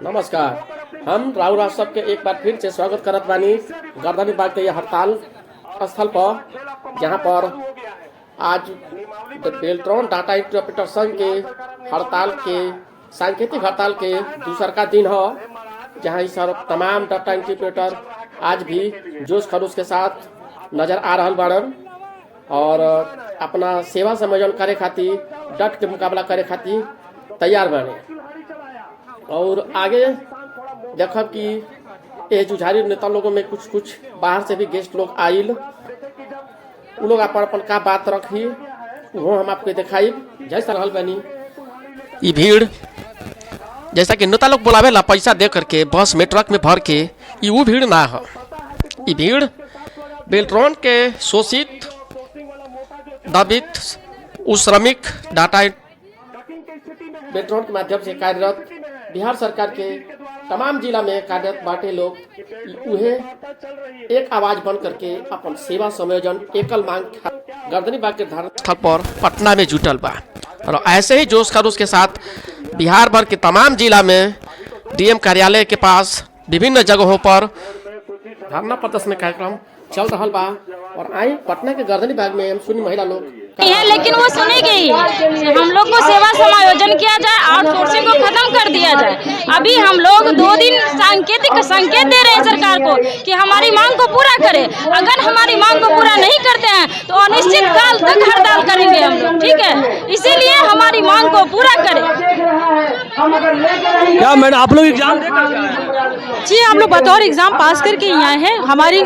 नमस्कार। हम राहुल राष्ट्र के एक बार फिर से स्वागत करत बानी गर्दनी बाग के हड़ताल स्थल पर, जहां पर आज बेल्ट्रॉन डाटा इंटरप्रेटर संघ के हड़ताल के सांकेतिक हड़ताल के दूसर का दिन है, जहां इस तमाम डाटा इंटरप्रेटर आज भी जोश खरोश के साथ नजर आ रहा बाड़न और अपना सेवा समायोजन करे खातिर डट के मुकाबला करे खातिर तैयार बने। और आगे देखब कि ये जुझारी नेता लोगों में कुछ बाहर से भी गेस्ट लोग आइल, उ लोग अपन का बात रखी वो हम आपको दिखाई। जैसा रहल बनी ये भीड़, जैसा कि नेता लोग बुलावे ला पैसा दे करके बस में ट्रक में भर के, ये वो भीड़ ना है। ये भीड़ बेल्ट्रॉन के शोषित दबित उस श्रमिक डाटा बेल्ट्रॉन के माध्यम से कार्यरत बिहार सरकार के तमाम जिला में कार्यरत बाटे लोग उन्हें एक आवाज बन करके अपन सेवा संयोजन एकल मांग गर्दनी बाग के धारण स्थल पर पटना में जुटल बा। और ऐसे ही जोश खरोश के साथ बिहार भर के तमाम जिला में डीएम कार्यालय के पास विभिन्न जगहों पर धरना प्रदर्शन कार्यक्रम चल रहा बा। और आई पटना के गर्दनी बाग में हम सुनी महिला लोग है, लेकिन वो सुनेगी ही। हम लोग को सेवा समायोजन किया जाए, आउटसोर्सिंग को खत्म कर दिया जाए। अभी हम लोग 2 दिन संकेत दे रहे हैं सरकार को कि हमारी मांग को पूरा करे। अगर हमारी मांग को पूरा नहीं करते हैं तो अनिश्चित काल तक हड़ताल करेंगे हम लोग, ठीक है। इसीलिए हमारी मांग को पूरा करें। क्या मैडम आप लोग एग्जाम जी, हम लोग बतौर एग्जाम पास करके ही आए हैं।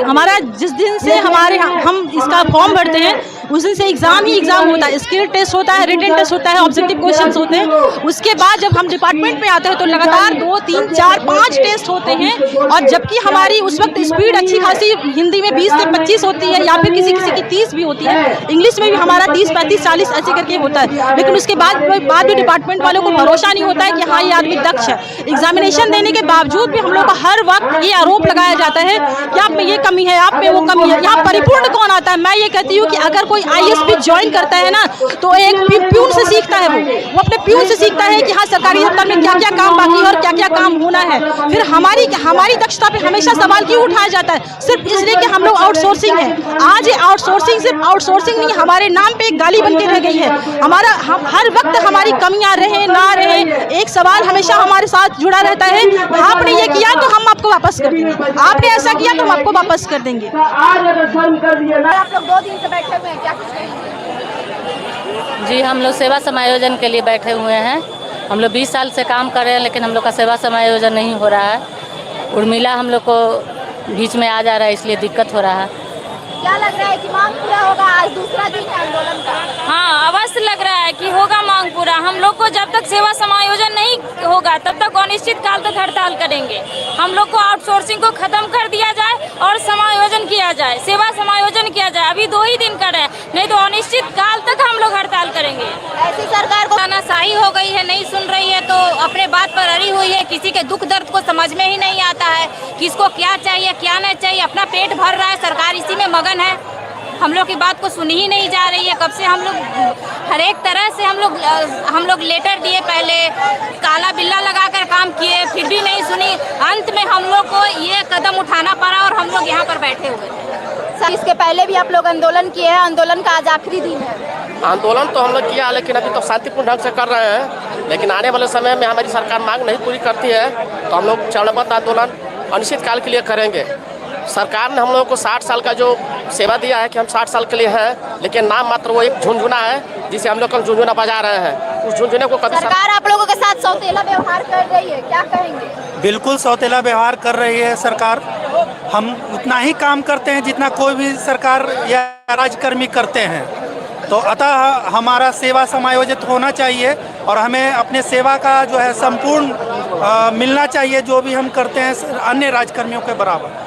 हमारा जिस दिन से हम इसका फॉर्म भरते हैं उस दिन से एग्जाम ही एग्जाम होता है। स्किल टेस्ट होता है, रिटन टेस्ट होता है, ऑब्जेक्टिव क्वेश्चंस होते हैं। उसके बाद जब हम डिपार्टमेंट में आते हैं तो लगातार 2, 3, 4, 5 टेस्ट होते हैं। और जबकि हमारी उस वक्त स्पीड अच्छी खासी हिंदी में 20 से 25 होती है, या फिर किसी की 30 भी होती है। इंग्लिश में भी हमारा 30, 35, 40 ऐसे करके होता है। लेकिन उसके बाद भी डिपार्टमेंट वालों को भरोसा नहीं होता है कि हाँ ये आदमी दक्ष है। एग्जामिनेशन देने के बावजूद भी हम लोग को हर वक्त ये आरोप लगाया जाता है कि आप में ये कमी है, आप में वो कमी है। यहाँ परिपूर्ण कौन आता है? मैं ये कहती हूँ कि अगर कोई IAS भी ज्वाइन करता है ना तो एक प्यून से सीखता है। वो अपने प्यून से सीखता है कि हाँ सरकारी दफ्तर में क्या क्या काम बाकी है और क्या क्या काम होना है। फिर हमारी दक्षता पे हमेशा सवाल क्यों उठाया जाता है? सिर्फ इसलिए कि हम लोग आउटसोर्सिंग है। आज ये आउटसोर्सिंग सिर्फ आउटसोर्सिंग नहीं, हमारे नाम पे एक गाली बन के रह गई है। हर वक्त हमारी कमियां रहे ना रहे, एक सवाल हमेशा हमारे साथ जुड़ा रहता है। आपने ये किया तो हम आपको वापस कर देंगे, आपने ऐसा किया तो हम आपको वापस कर देंगे। आप लोग 2 दिन से बैठे हुए हैं, क्या कुछ कहेंगे? जी, हम लोग सेवा समायोजन के लिए बैठे हुए हैं। हम लोग 20 साल से काम कर रहे हैं, लेकिन हम लोग का सेवा समायोजन नहीं हो रहा है। उर्मिला हम लोग को बीच में आ जा रहा है, इसलिए दिक्कत हो रहा है। क्या लग रहा है कि मांग पूरा होगा? आज दूसरा दिन है आंदोलन का। हाँ, अवश्य लग रहा है कि होगा मांग पूरा। हम लोग को जब तक सेवा समायोजन नहीं होगा तब तक अनिश्चित काल तक हड़ताल करेंगे। हम लोग को आउटसोर्सिंग को खत्म कर दिया जाए और समायोजन किया जाए, सेवा समायोजन किया जाए। अभी 2 ही दिन कर रहे हैं, नहीं तो अनिश्चित काल तक हम लोग हड़ताल करेंगे। ऐसी सरकार को तानाशाही हो गई है, नहीं सुन रही है तो अपने बात पर अड़ी हुई है। किसी के दुख दर्द को समझ में ही नहीं आता है, किसको क्या चाहिए क्या नहीं चाहिए। अपना पेट भर रहा है, सरकार इसी में मगन है। हम लोग की बात को सुनी ही नहीं जा रही है। कब से हम लोग हर एक तरह से हम लोग लेटर दिए, पहले काला बिल्ला लगाकर काम किए, फिर भी नहीं सुनी। अंत में हम लोग को ये कदम उठाना पड़ा और हम लोग यहाँ पर बैठे हुए हैं। इसके पहले भी आप लोग आंदोलन किए हैं, आंदोलन का आज आखिरी दिन है। आंदोलन तो हम लोग किया, लेकिन अभी तो शांतिपूर्ण ढंग से कर रहे हैं। लेकिन आने वाले समय में हमारी सरकार मांग नहीं पूरी करती है तो हम लोग चरणबद्ध आंदोलन अनिश्चित काल के लिए करेंगे। सरकार ने हम लोगों को 60 साल का जो सेवा दिया है कि हम 60 साल के लिए हैं, लेकिन नाम मात्र वो एक झुनझुना है जिसे हम लोग कल झुनझुना बजा रहे हैं। उस झुनझुने को कभी सरकार आप लोगों के साथ सौतेला व्यवहार कर रही है, क्या कहेंगे? बिल्कुल सौतेला व्यवहार कर रही है सरकार। हम उतना ही काम करते हैं जितना कोई भी सरकार या राजकर्मी करते हैं। तो अतः हमारा सेवा समायोजित होना चाहिए और हमें अपने सेवा का जो है संपूर्ण मिलना चाहिए, जो भी हम करते हैं अन्य राजकर्मियों के बराबर।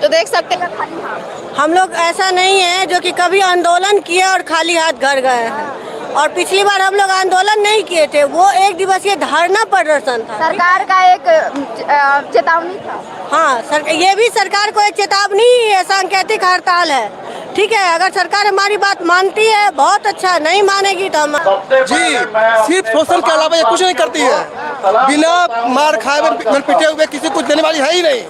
तो देख सकते हैं खाली हाथ हम लोग ऐसा नहीं है जो कि कभी आंदोलन किए और खाली हाथ घर गए हैं। और पिछली बार हम लोग आंदोलन नहीं किए थे, वो 1 दिवसीय धरना प्रदर्शन था। सरकार का एक चेतावनी था। हाँ सर, ये भी सरकार को एक चेतावनी ही है, सांकेतिक हड़ताल है। ठीक है, अगर सरकार हमारी बात मानती है बहुत अच्छा, नहीं मानेगी तो हम जी सिर्फ शोषण के अलावा ये कुछ नहीं करती है। बिना मार खाए हुए पिटे हुए किसी कुछ देने वाली है ही नहीं।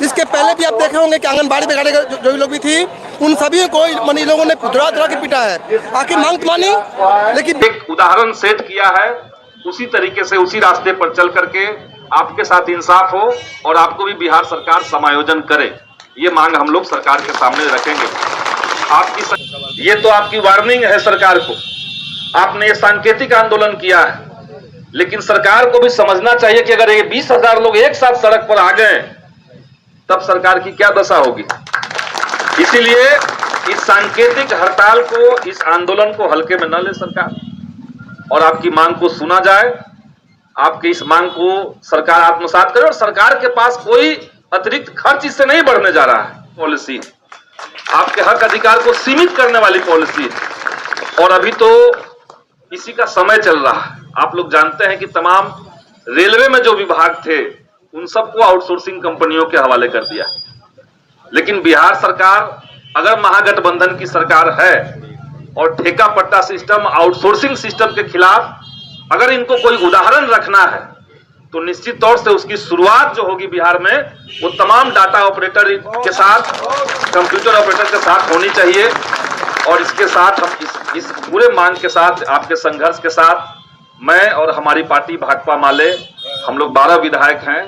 इसके पहले भी आप देखे होंगे कि आंगनबाड़ी में जो लोग भी थी उन सभी को इन लोगों ने दुरा के पिटा है। आखिर मांग तो मानी, लेकिन एक उदाहरण सेट किया है, उसी तरीके से उसी रास्ते पर चल करके आपके साथ इंसाफ हो और आपको भी बिहार सरकार समायोजन करे, ये मांग हम लोग सरकार के सामने रखेंगे। आपकी ये तो आपकी वार्निंग है सरकार को, आपने ये सांकेतिक आंदोलन किया है, लेकिन सरकार को भी समझना चाहिए कि अगर ये 20,000 लोग एक साथ सड़क पर आ गए तब सरकार की क्या दशा होगी। इसीलिए इस सांकेतिक हड़ताल को, इस आंदोलन को हल्के में न ले सरकार, और आपकी मांग को सुना जाए, आपके इस मांग को सरकार आत्मसात करे। और सरकार के पास कोई अतिरिक्त खर्च इससे नहीं बढ़ने जा रहा है। पॉलिसी आपके हक अधिकार को सीमित करने वाली पॉलिसी है, और अभी तो इसी का समय चल रहा है। आप लोग जानते हैं कि तमाम रेलवे में जो विभाग थे उन सबको आउटसोर्सिंग कंपनियों के हवाले कर दिया, लेकिन बिहार सरकार अगर महागठबंधन की सरकार है और ठेका पट्टा सिस्टम, आउटसोर्सिंग सिस्टम के खिलाफ अगर इनको कोई उदाहरण रखना है तो निश्चित तौर से उसकी शुरुआत जो होगी बिहार में वो तमाम डाटा ऑपरेटर के साथ, कंप्यूटर ऑपरेटर के साथ होनी चाहिए। और इसके साथ हम इस पूरे मांग के साथ, आपके संघर्ष के साथ, मैं और हमारी पार्टी भाकपा माले, हम लोग 12 विधायक हैं।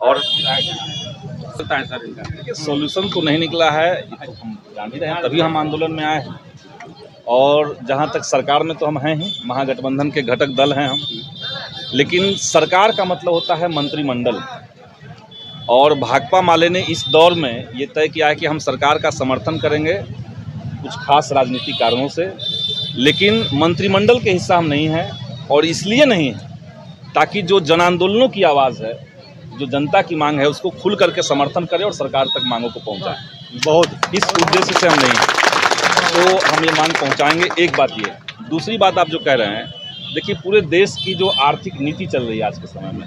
और सॉल्यूशन तो नहीं निकला है, ये तो हम जान ही रहे हैं, तभी हम आंदोलन में आए हैं। और जहाँ तक सरकार में तो हम हैं ही, महागठबंधन के घटक दल हैं हम, लेकिन सरकार का मतलब होता है मंत्रिमंडल। और भाकपा माले ने इस दौर में ये तय किया है कि हम सरकार का समर्थन करेंगे कुछ खास राजनीतिक कारणों से, लेकिन मंत्रिमंडल के हिस्सा हम नहीं हैं। और इसलिए नहीं है ताकि जो जन आंदोलनों की आवाज़ है, जो जनता की मांग है, उसको खुल करके समर्थन करें और सरकार तक मांगों को पहुंचाएं। बहुत इस उद्देश्य से हम नहीं हैं, तो हम ये मांग पहुंचाएंगे। एक बात ये, दूसरी बात आप जो कह रहे हैं, देखिए पूरे देश की जो आर्थिक नीति चल रही है आज के समय में,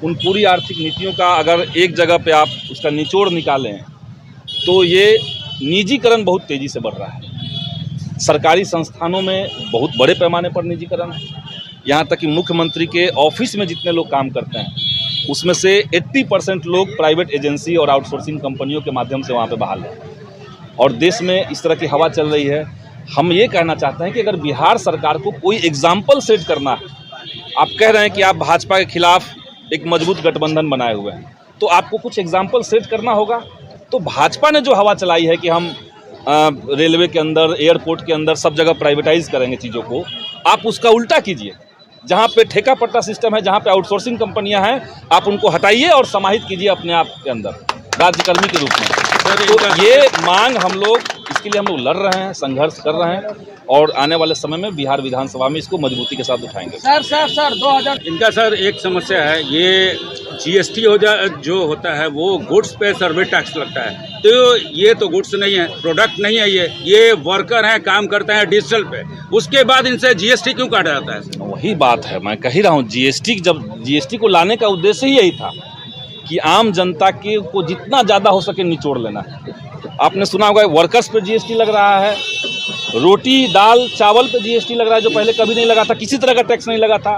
उन पूरी आर्थिक नीतियों का अगर एक जगह पे आप उसका निचोड़ निकालें तो ये निजीकरण बहुत तेज़ी से बढ़ रहा है। सरकारी संस्थानों में बहुत बड़े पैमाने पर निजीकरण है। यहाँ तक कि मुख्यमंत्री के ऑफिस में जितने लोग काम करते हैं उसमें से 80% लोग प्राइवेट एजेंसी और आउटसोर्सिंग कंपनियों के माध्यम से वहाँ पे बहाल हैं। और देश में इस तरह की हवा चल रही है। हम ये कहना चाहते हैं कि अगर बिहार सरकार को कोई एग्जाम्पल सेट करना है, आप कह रहे हैं कि आप भाजपा के खिलाफ एक मजबूत गठबंधन बनाए हुए हैं, तो आपको कुछ एग्जाम्पल सेट करना होगा। तो भाजपा ने जो हवा चलाई है कि हम रेलवे के अंदर, एयरपोर्ट के अंदर सब जगह प्राइवेटाइज करेंगे चीज़ों को, आप उसका उल्टा कीजिए। जहाँ पे ठेका पट्टा सिस्टम है, जहाँ पे आउटसोर्सिंग कंपनियां हैं, आप उनको हटाइए और समाहित कीजिए अपने आप के अंदर राज्यकर्मी के रूप में। तो ये मांग हम लोग, इसके लिए हम लोग लड़ रहे हैं, संघर्ष कर रहे हैं, और आने वाले समय में बिहार विधानसभा में इसको मजबूती के साथ उठाएंगे। सर 2000 इनका सर एक समस्या है, ये जीएसटी जो होता है वो गुड्स पे सर्विस टैक्स लगता है। तो ये तो गुड्स नहीं है, प्रोडक्ट नहीं है, ये वर्कर हैं, काम करते हैं डिजिटल पे, उसके बाद इनसे जीएसटी क्यों काटा जाता है? वही बात है, मैं कह ही रहा हूँ, जीएसटी को लाने का उद्देश्य ही यही था कि आम जनता के को जितना ज़्यादा हो सके निचोड़ लेना है। आपने सुना होगा वर्कर्स पे जीएसटी लग रहा है, रोटी दाल चावल पे जीएसटी लग रहा है, जो पहले कभी नहीं लगा था, किसी तरह का टैक्स नहीं लगा था।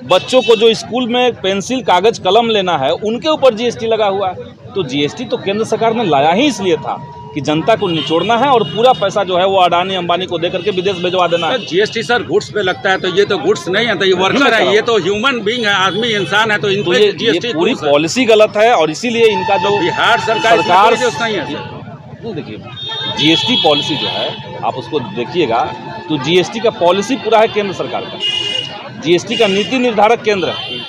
बच्चों को जो स्कूल में पेंसिल कागज कलम लेना है उनके ऊपर जीएसटी लगा हुआ है। तो जीएसटी तो केंद्र सरकार ने लाया ही इसलिए था कि जनता को निचोड़ना है और पूरा पैसा जो है वो अडानी अंबानी को दे करके विदेश भिजवा देना है। जीएसटी सर गुड्स पे लगता है, तो ये तो गुड्स नहीं है, तो ये वर्कर है, ये तो ह्यूमन बीइंग है, आदमी इंसान है, तो इन पे जीएसटी पूरी पॉलिसी गलत है। और इसीलिए इनका जो बिहार सरकार नहीं है, देखिए जीएसटी पॉलिसी जो है आप उसको देखिएगा तो जीएसटी का पॉलिसी पूरा है केंद्र सरकार का, जीएसटी का नीति निर्धारक केंद्र है,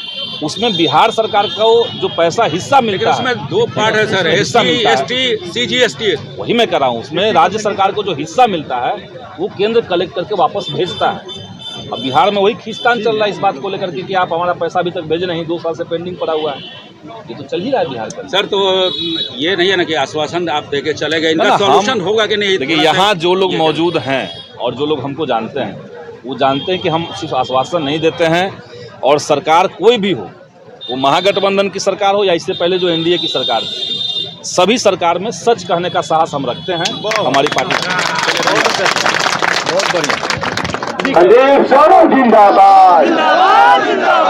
उसमें बिहार सरकार को जो पैसा हिस्सा मिलता है, उसमें दो पार्ट है सर, एसटी, सीजीएसटी। वही मैं कर रहा हूँ, उसमें राज्य सरकार को जो हिस्सा मिलता है वो केंद्र कलेक्ट करके वापस भेजता है। अब बिहार में वही खींचतान चल रहा है इस बात को लेकर के कि आप हमारा पैसा अभी तक भेजे नहीं, 2 साल से पेंडिंग पड़ा हुआ है। ये तो चल ही रहा है बिहार का। सर तो ये नहीं है ना कि आश्वासन आप देके चले गए, इनका सॉल्यूशन होगा कि नहीं? देखिए यहाँ जो लोग मौजूद हैं और जो लोग हमको जानते हैं वो जानते हैं कि हम सिर्फ आश्वासन नहीं देते हैं, और सरकार कोई भी हो, वो महागठबंधन की सरकार हो या इससे पहले जो एनडीए की सरकार थी, सभी सरकार में सच कहने का साहस हम रखते हैं, हमारी पार्टी। बहुत बढ़िया। संदीप सौरभ जिंदाबाद,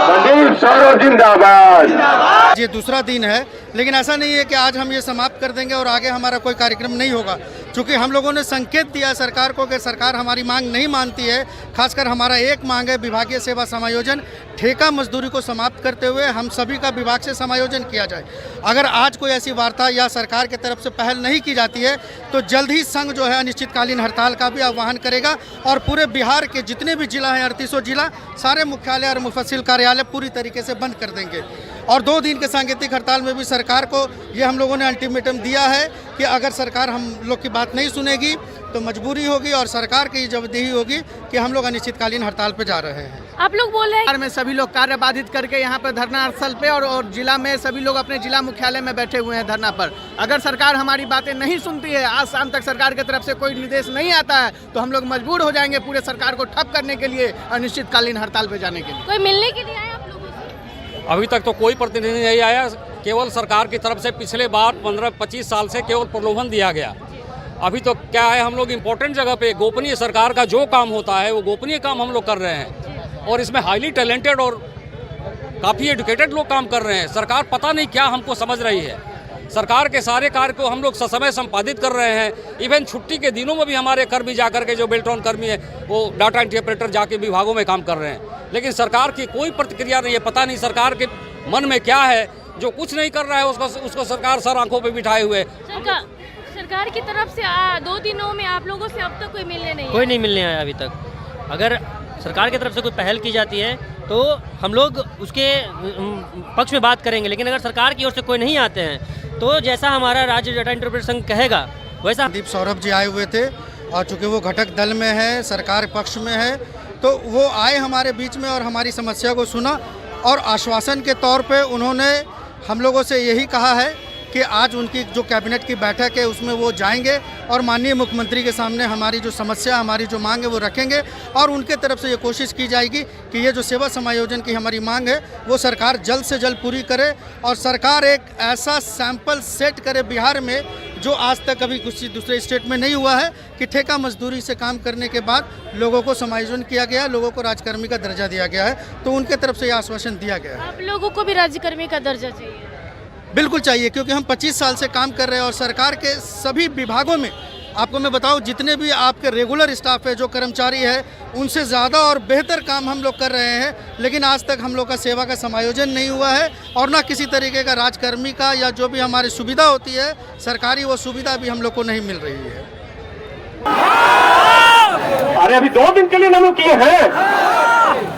संदीप सौरभ जिंदाबाद। ये दूसरा दिन है, लेकिन ऐसा नहीं है कि आज हम ये समाप्त कर देंगे और आगे हमारा कोई कार्यक्रम नहीं होगा, क्योंकि हम लोगों ने संकेत दिया सरकार को कि सरकार हमारी मांग नहीं मानती है। खासकर हमारा एक मांग है विभागीय सेवा समायोजन, ठेका मजदूरी को समाप्त करते हुए हम सभी का विभाग से समायोजन किया जाए। अगर आज कोई ऐसी वार्ता या सरकार की तरफ से पहल नहीं की जाती है तो जल्द ही संघ जो है अनिश्चितकालीन हड़ताल का भी आह्वान करेगा और पूरे बिहार के जितने भी जिला हैं 3800 जिला, सारे मुख्यालय और मुफस्सिल कार्यालय पूरी तरीके से बंद कर देंगे। और 2 दिन के सांकेतिक हड़ताल में भी सरकार को ये हम लोगों ने अल्टीमेटम दिया है कि अगर सरकार हम लोग की बात नहीं सुनेगी तो मजबूरी होगी और सरकार की जवाबदेही होगी कि हम लोग अनिश्चितकालीन हड़ताल पर जा रहे हैं। आप लोग बोल रहे हैं में सभी लोग कार्य बाधित करके यहाँ पर धरना स्थल पे और जिला में सभी लोग अपने जिला मुख्यालय में बैठे हुए हैं धरना पर। अगर सरकार हमारी बातें नहीं सुनती है, आज शाम तक सरकार की तरफ से कोई निर्देश नहीं आता है, तो हम लोग मजबूर हो जाएंगे पूरे सरकार को ठप करने के लिए, अनिश्चितकालीन हड़ताल पे जाने के लिए। कोई मिलने के लिए आए आप लोगों से? अभी तक तो कोई प्रतिनिधि नहीं आया, केवल सरकार की तरफ से पिछले बार 15-25 साल से केवल प्रलोभन दिया गया। अभी तो क्या है, हम लोग इम्पोर्टेंट जगह पे गोपनीय सरकार का जो काम होता है वो गोपनीय काम हम लोग कर रहे हैं और इसमें हाईली टैलेंटेड और काफ़ी एजुकेटेड लोग काम कर रहे हैं। सरकार पता नहीं क्या हमको समझ रही है। सरकार के सारे कार्य को हम लोग ससमय संपादित कर रहे हैं। इवन छुट्टी के दिनों में भी हमारे कर्मी जाकर के जो बेल्ट्रॉन कर्मी है वो डाटा इंटरप्रेटर जाके विभागों में काम कर रहे हैं, लेकिन सरकार की कोई प्रतिक्रिया नहीं है। पता नहीं सरकार के मन में क्या है, जो कुछ नहीं कर रहा है उसको सरकार सर आंखों पर बिठाए हुए। सरकार की तरफ से 2 दिनों में आप लोगों से अब तक कोई मिलने नहीं? कोई नहीं मिलने आया अभी तक। अगर सरकार की तरफ से कोई पहल की जाती है तो हम लोग उसके पक्ष में बात करेंगे, लेकिन अगर सरकार की ओर से कोई नहीं आते हैं तो जैसा हमारा राज्य डाटा इंटरप्रेटर संघ कहेगा वैसा। संदीप सौरभ जी आए हुए थे और चूँकि वो घटक दल में है, सरकार पक्ष में है, तो वो आए हमारे बीच में और हमारी समस्या को सुना और आश्वासन के तौर पे उन्होंने हम लोगों से यही कहा है कि आज उनकी जो कैबिनेट की बैठक है उसमें वो जाएंगे और माननीय मुख्यमंत्री के सामने हमारी जो समस्या, हमारी जो मांग है वो रखेंगे और उनके तरफ से ये कोशिश की जाएगी कि ये जो सेवा समायोजन की हमारी मांग है वो सरकार जल्द से जल्द पूरी करे और सरकार एक ऐसा सैंपल सेट करे बिहार में जो आज तक कभी किसी दूसरे स्टेट में नहीं हुआ है कि ठेका मजदूरी से काम करने के बाद लोगों को समायोजन किया गया, लोगों को राजकर्मी का दर्जा दिया गया है। तो उनके तरफ से ये आश्वासन दिया गया है। आप लोगों को भी राजकर्मी का दर्जा चाहिए? बिल्कुल चाहिए, क्योंकि हम 25 साल से काम कर रहे हैं और सरकार के सभी विभागों में आपको मैं बताऊं जितने भी आपके रेगुलर स्टाफ है, जो कर्मचारी है, उनसे ज़्यादा और बेहतर काम हम लोग कर रहे हैं, लेकिन आज तक हम लोग का सेवा का समायोजन नहीं हुआ है और ना किसी तरीके का राजकर्मी का या जो भी हमारी सुविधा होती है सरकारी, वो सुविधा भी हम लोग को नहीं मिल रही है। अरे अभी 2 दिन के लिए नमो किए हैं,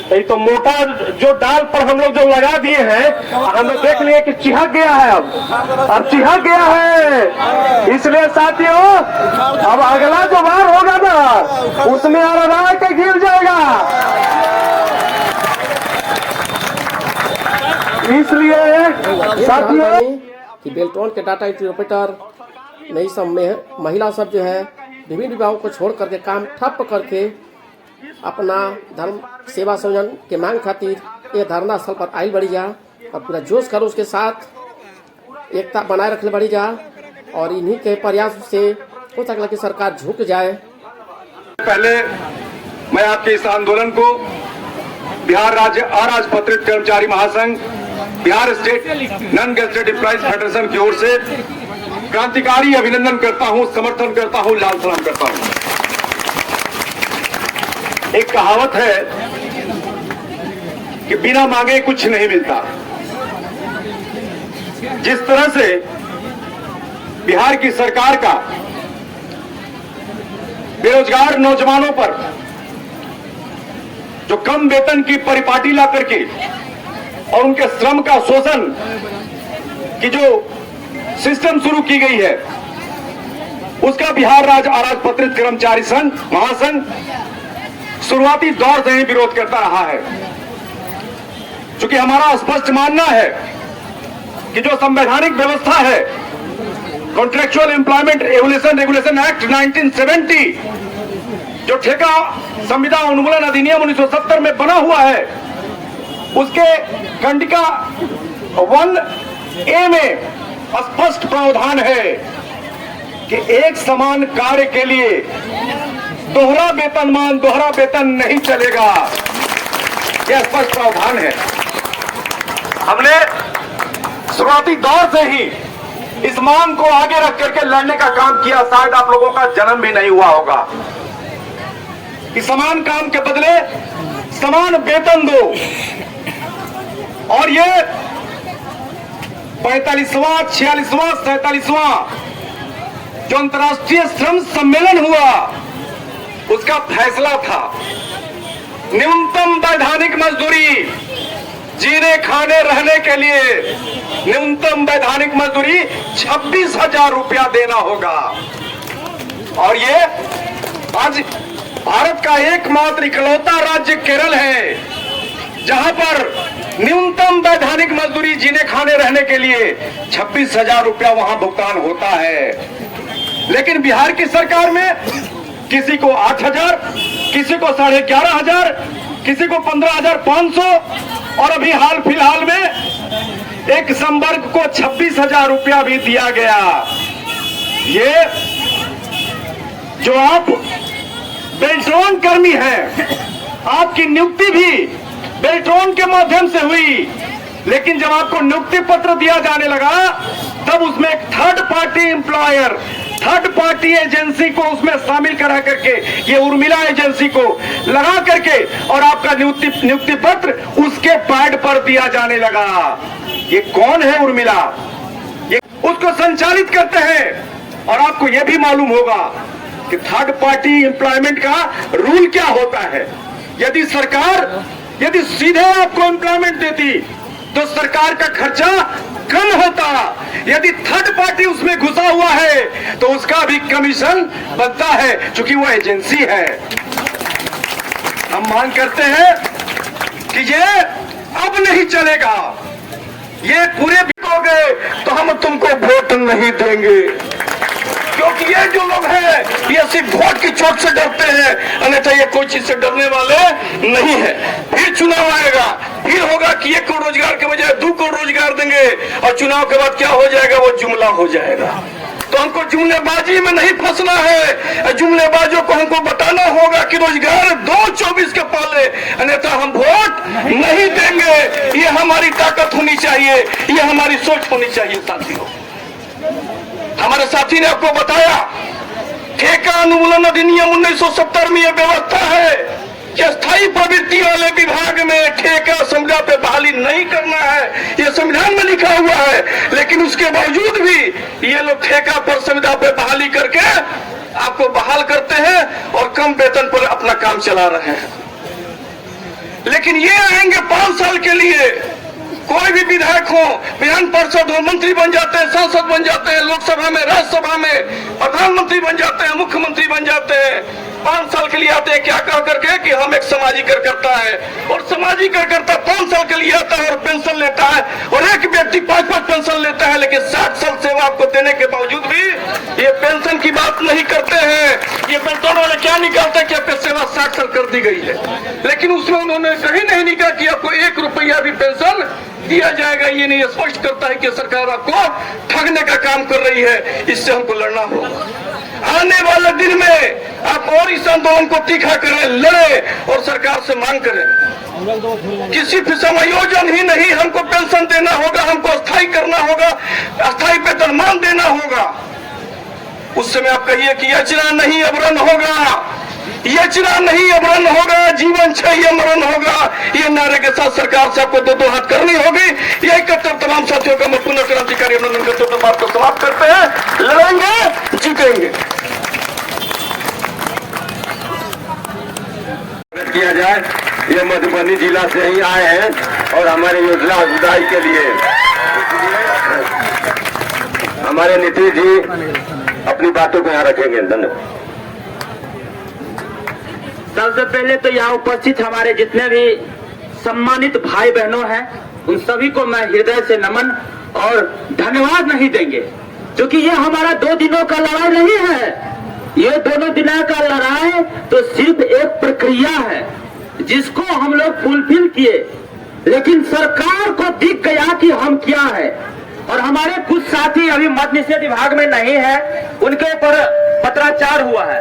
ये तो मोटा जो डाल पर हम लोग जो लगा दिए हैं, हमें देख लिए कि चिहक गया है, अब चिहक गया है। इसलिए साथियों अब अगला जो बार होगा ना उसमें आराम के गिर जाएगा। इसलिए साथियों कि बेल्ट्रॉन के डाटा एंट्री ऑपरेटर नई सब में महिला सब जो है विभिन्न विभागों को छोड़ करके काम ठप करके अपना धर्म सेवा संयोजन के मांग खातिर ये धरना स्थल पर आई बढ़ी जा और पूरा जोश करो, उसके साथ एकता बनाए रखने बढ़ी जा और इन्हीं के प्रयास से हो सकता है कि सरकार झुक जाए। पहले मैं आपके इस आंदोलन को बिहार राज्य अराजपत्रित कर्मचारी महासंघ, Bihar state non gazetted employees federation की ओर से क्रांतिकारी अभिनंदन करता हूं, समर्थन करता हूं, लाल सलाम करता हूं। एक कहावत है कि बिना मांगे कुछ नहीं मिलता। जिस तरह से बिहार की सरकार का बेरोजगार नौजवानों पर जो कम वेतन की परिपाटी ला करके और उनके श्रम का शोषण की जो सिस्टम शुरू की गई है, उसका बिहार राज्य अराजपत्रित कर्मचारी संघ महासंघ शुरुआती दौर से ही विरोध करता रहा है। क्योंकि हमारा स्पष्ट मानना है कि जो संवैधानिक व्यवस्था है, कॉन्ट्रेक्चुअल एम्प्लॉयमेंट रेगुलेशन एक्ट 1970, जो ठेका संविदा उन्मूलन अधिनियम 1970 में बना हुआ है, उसके खंडिका 1A में स्पष्ट प्रावधान है कि एक समान कार्य के लिए दोहरा वेतनमान, दोहरा वेतन नहीं चलेगा। यह स्पष्ट प्रावधान है। हमने शुरुआती दौर से ही इस मांग को आगे रख करके लड़ने का काम किया। शायद आप लोगों का जन्म भी नहीं हुआ होगा कि समान काम के बदले समान वेतन दो। और ये 45वां, 46वां, 47वां जो अंतर्राष्ट्रीय श्रम सम्मेलन हुआ उसका फैसला था। न्यूनतम वैधानिक मजदूरी, जीने खाने रहने के लिए न्यूनतम वैधानिक मजदूरी 26,000 रुपया देना होगा। और ये आज भारत का एकमात्र इकलौता राज्य केरल है जहां पर न्यूनतम वैधानिक मजदूरी जीने खाने रहने के लिए 26,000 रुपया वहां भुगतान होता है। लेकिन बिहार की सरकार में किसी को 8,000, किसी को 11,500, किसी को 15,500 और अभी हाल फिलहाल में एक संवर्ग को 26,000 रुपया भी दिया गया। ये जो आप बेल्ट्रॉन कर्मी हैं, आपकी नियुक्ति भी बेल्ट्रॉन के माध्यम से हुई, लेकिन जब आपको नियुक्ति पत्र दिया जाने लगा तब उसमें एक third party employer, third party agency को उसमें शामिल करा करके, ये उर्मिला एजेंसी को लगा करके और आपका नियुक्ति पत्र उसके पैड पर दिया जाने लगा। ये कौन है उर्मिला? ये उसको संचालित करते हैं। और आपको यह भी मालूम होगा कि थर्ड पार्टी एम्प्लॉयमेंट का रूल क्या होता है। यदि सरकार यदि सीधे आपको एम्प्लॉयमेंट देती तो सरकार का खर्चा कम होता। यदि थर्ड पार्टी उसमें घुसा हुआ है तो उसका भी कमीशन बनता है, क्योंकि वो एजेंसी है। हम मांग करते हैं कि ये अब नहीं चलेगा। ये पूरे बिकोगे तो हम तुमको वोट नहीं देंगे, क्योंकि ये जो लोग हैं ये सिर्फ वोट की चोट से डरते हैं, अन्यथा ये कोई चीज से डरने वाले नहीं है। फिर चुनाव आएगा, फिर होगा कि 1 करोड़ रोजगार के बजाय 2 करोड़ रोजगार देंगे, और चुनाव के बाद क्या हो जाएगा? वो जुमला हो जाएगा। तो हमको जुमलेबाजी में नहीं फंसना है। जुमलेबाजों को हमको बताना होगा कि रोजगार 2-24 के पाले, अन्यथा हम वोट नहीं देंगे। ये हमारी ताकत होनी चाहिए, ये हमारी सोच होनी चाहिए। साथियों, हमारे साथी ने आपको बताया ठेका अनुमूलन अधिनियम 1970 में यह व्यवस्था है कि स्थायी प्रवृत्ति वाले विभाग में ठेका संविदा पे बहाली नहीं करना है। यह संविधान में लिखा हुआ है, लेकिन उसके बावजूद भी ये लोग ठेका पर संविदा पे बहाली करके आपको बहाल करते हैं और कम वेतन पर अपना काम चला रहे हैं। लेकिन ये आएंगे 5 साल के लिए, कोई भी विधायक हो, विधान परिषद हो, मंत्री बन जाते हैं, सांसद बन जाते हैं, लोकसभा में, राज्यसभा में प्रधानमंत्री बन जाते हैं, मुख्यमंत्री बन जाते हैं। 5 साल के लिए आते हैं क्या कह करके कि हम एक सामाजिक कार्यकर्ता है, और सामाजिक कार्यकर्ता 5 साल के लिए आता है और पेंशन लेता है, और एक व्यक्ति 5-5 पेंशन लेता है। लेकिन 60 साल सेवा आपको देने के बावजूद भी ये पेंशन की बात नहीं करते हैं। ये पेंशन वाले क्या निकालते हैं कि आपकी सेवा 60 साल कर दी गई है, लेकिन उसमें उन्होंने कहीं नहीं निकाला कि आपको 1 रुपया भी पेंशन दिया जाएगा। ये नहीं स्पष्ट करता है कि सरकार आपको ठगने का काम कर रही है। इससे हमको लड़ना होगा। आने वाले दिन में आप और इस आंदोलन को तीखा करें, लड़े और सरकार से मांग करें। किसी भी समायोजन ही नहीं, हमको पेंशन देना होगा, हमको अस्थायी करना होगा, अस्थायी वेतनमान देना होगा। उस समय आप कहिए कि याचना नहीं अवरण होगा, याचना नहीं अवरण होगा, जीवन चाहिए मरण होगा। ये नारे के साथ सरकार से आपको 2-2 हाथ करनी होगी। यही करते तमाम साथियों का मैं पुनः क्रांतिकारी अभिनंदन करते हुए बात को समाप्त करते हैं। लड़ेंगे, जीतेंगे। किया जाए, ये मधुबनी जिला से ही आए हैं और हमारे योजना जुदाई के लिए हमारे नीतीश जी अपनी बातों को यहाँ रखेंगे। धन्यवाद। सबसे पहले तो यहाँ उपस्थित हमारे जितने भी सम्मानित भाई बहनों हैं, उन सभी को मैं हृदय से नमन और धन्यवाद नहीं देंगे, क्योंकि ये हमारा 2 दिनों का लड़ाई नहीं है। ये 2 दिनों का लड़ाई तो सिर्फ एक प्रक्रिया है जिसको हम लोग फुलफिल किए, लेकिन सरकार को दिख गया कि हम क्या है। और हमारे कुछ साथी अभी मद्य निषेध विभाग में नहीं है, उनके ऊपर पत्राचार हुआ है।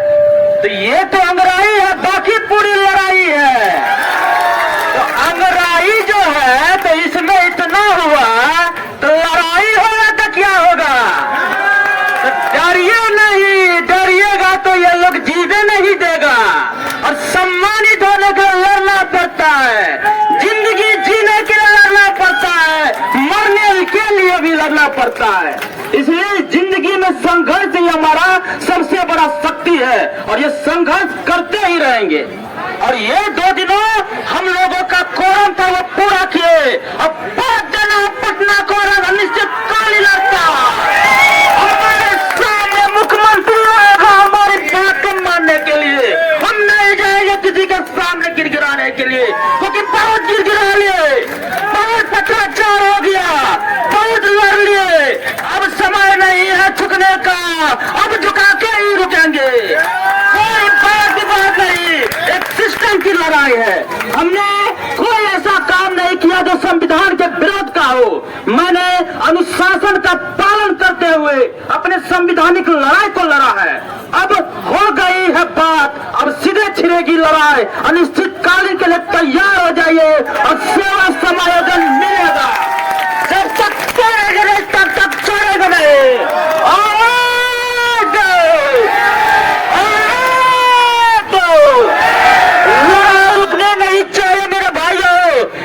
तो ये तो अंगराई है, बाकी पूरी लड़ाई है। तो अंगराई जो है तो इसमें इतना हुआ, तो लड़ाई होगा तो क्या होगा? तो डरिए नहीं, डरिएगा तो ये लोग जीने नहीं देगा। और सम्मानित होने के लिए लड़ना पड़ता है, जिंदगी जीने के लिए लड़ना पड़ता है, मरने के लिए भी लड़ना पड़ता है। इसलिए जिंदगी में संघर्ष ही हमारा सबसे बड़ा शक्ति है और ये संघर्ष करते ही रहेंगे। और ये 2 दिनों हम लोगों का कोरम था वो पूरा किए। अब 5 दिन पटना कोरम अनिश्चितकालीन लड़ता। हमारे सामने मुख्यमंत्री आएगा हमारी बात को मानने के लिए। हम नहीं जाएंगे किसी के सामने गिड़गिड़ाने के लिए, क्योंकि बहुत गिड़गिड़ा लिए, बहुत पत्राचार हो गया, बहुत लड़ लिए। अब समय नहीं है झुकने का, अब झुका के ही रुकेंगे। कोई बात नहीं, एक सिस्टम की लड़ाई है। हमने कोई ऐसा काम नहीं किया जो संविधान के विरोध का हो। मैंने अनुशासन का पालन करते हुए अपने संवैधानिक लड़ाई को लड़ा है। अब हो गई है बात, अब सीधे छिड़ेगी लड़ाई। अनिश्चितकालीन के लिए तैयार हो जाइए और सेवा समायोजन मिलेगा। जब तक छोड़ेगा नहीं तब तक छोड़ेगा नहीं। रुकने नहीं चाहिए मेरे भाइयों।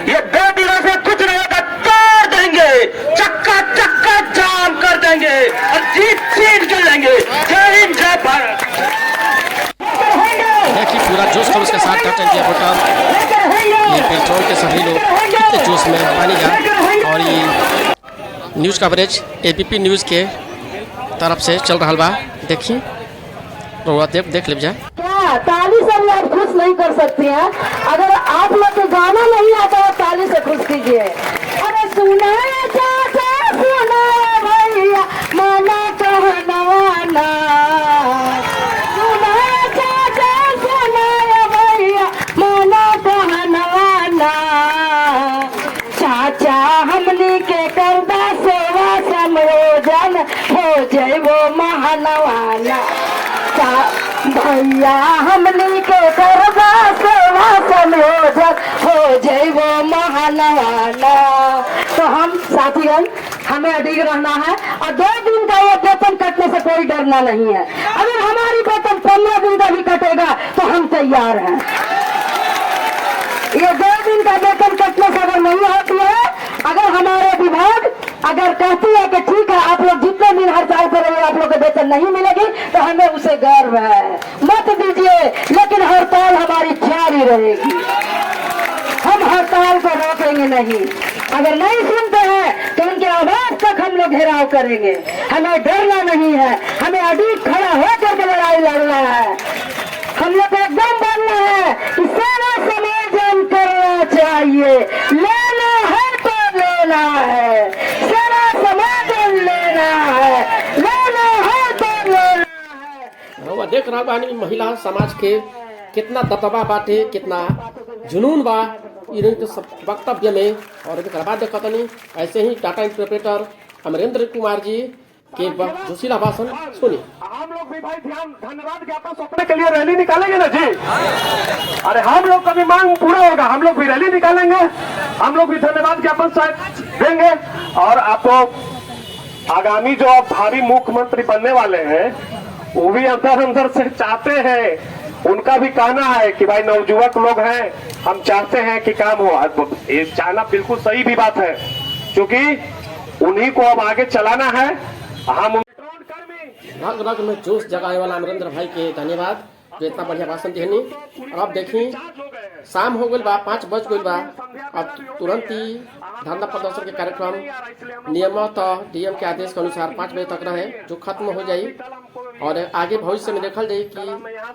ये 2 दिनों से कुछ नहीं होगा, तोड़ देंगे, चक्का चक्का जाम कर देंगे और जीत छीन के लेंगे। जय हिंद, जय भारत। देखिए पूरा जोश खरोश के साथ डॉक्टर इंडिया रिपोर्टर ये बेलटोन के सभी लोग कितने जोश में पानी जा। और ये न्यूज़ कवरेज ABP न्यूज़ के तरफ से चल रहा बा। देखिए देख लीजिए। क्या ताली से भी आप खुश नहीं कर सकती हैं? अगर आप लोग को गाना नहीं आता है ताली से खुश कीजिए। अरे सुना चाचा सुना भैया माना कहनवाना, सुना चाचा सुना भैया माना कहनवाना। चाचा हमनी के करदा सेवा समायोजन हो जाए वो महानवाना। भैया हमनी के करदा सेवा समायोजन हो जाए वो महानवाना। तो हम साथीगण हमें अडिग रहना है और 2 दिन का ये वेतन कटने से कोई डरना नहीं है। अगर हमारी वेतन 15 दिन का भी कटेगा तो हम तैयार हैं। ये 2 दिन का वेतन कटने से अगर नहीं होती है, अगर हमारे विभाग अगर कहती है कि ठीक है आप लोग जितने दिन हड़ताल करेंगे आप लोग को वेतन नहीं मिलेगी, तो हमें उसे गर्व है। मत दीजिए, लेकिन हड़ताल हमारी जारी रहेगी। हम हड़ताल को रोकेंगे नहीं। अगर नहीं सुनते हैं तो उनके आवाज तक हम लोग घेराव करेंगे। हमें डरना नहीं है, हमें अडिग खड़ा होकर के लड़ाई लड़ना है। हम लोग को एकदम बोलना है कि सेवा समायोजन करना चाहिए। लेना है तो लेना है, सेवा समायोजन लेना है, लेना है तो लेना है। रउआ देख रहा बानी महिला समाज के कितना दबदबा बाटे, कितना जुनून बा इनके वक्तव्य में। और एक बाद देखतनी ऐसे ही टाटा इंटरप्रेटर अमरेंद्र कुमार जी के जोशीला भाषण सुनी। हम लोग भी भाई धन्यवाद ज्ञापन सौंपने के लिए रैली निकालेंगे ना जी। अरे हम लोग का भी मांग पूरा होगा, हम लोग भी रैली निकालेंगे, हम लोग भी धन्यवाद ज्ञापन देंगे। और आपको आगामी जो आप भावी मुख्यमंत्री बनने वाले हैं वो भी अंदर अंदर से चाहते हैं, उनका भी कहना है कि भाई नवयुवक लोग हैं, हम चाहते हैं कि काम हो। ये चाहना बिल्कुल सही भी बात है, क्योंकि उन्हीं को अब आगे चलाना है। हम रग रग में जोश जगाने वाला अमरेंद्र भाई के धन्यवाद जो इतना बढ़िया भाषण देनी। और अब देखी शाम हो गई बा, 5 बज गई बा। अब तुरंत ही धरना प्रदर्शन के कार्यक्रम नियमित DM के आदेश के अनुसार 5 बजे तक रहे, जो खत्म हो जाये। और आगे भविष्य में देखल जाये कि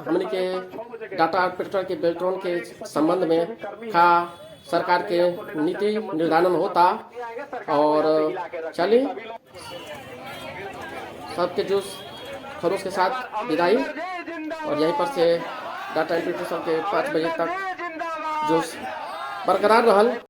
हमने के डाटा ऑपरेटर के बेल्ट्रॉन के संबंध में का सरकार के नीति निर्धारण होता। और चलिए सबके जोश खरोश के साथ विदाई। और यहीं पर से डाटा इंटरप्रेटर के 5 बजे तक जोश बरकरार रहल।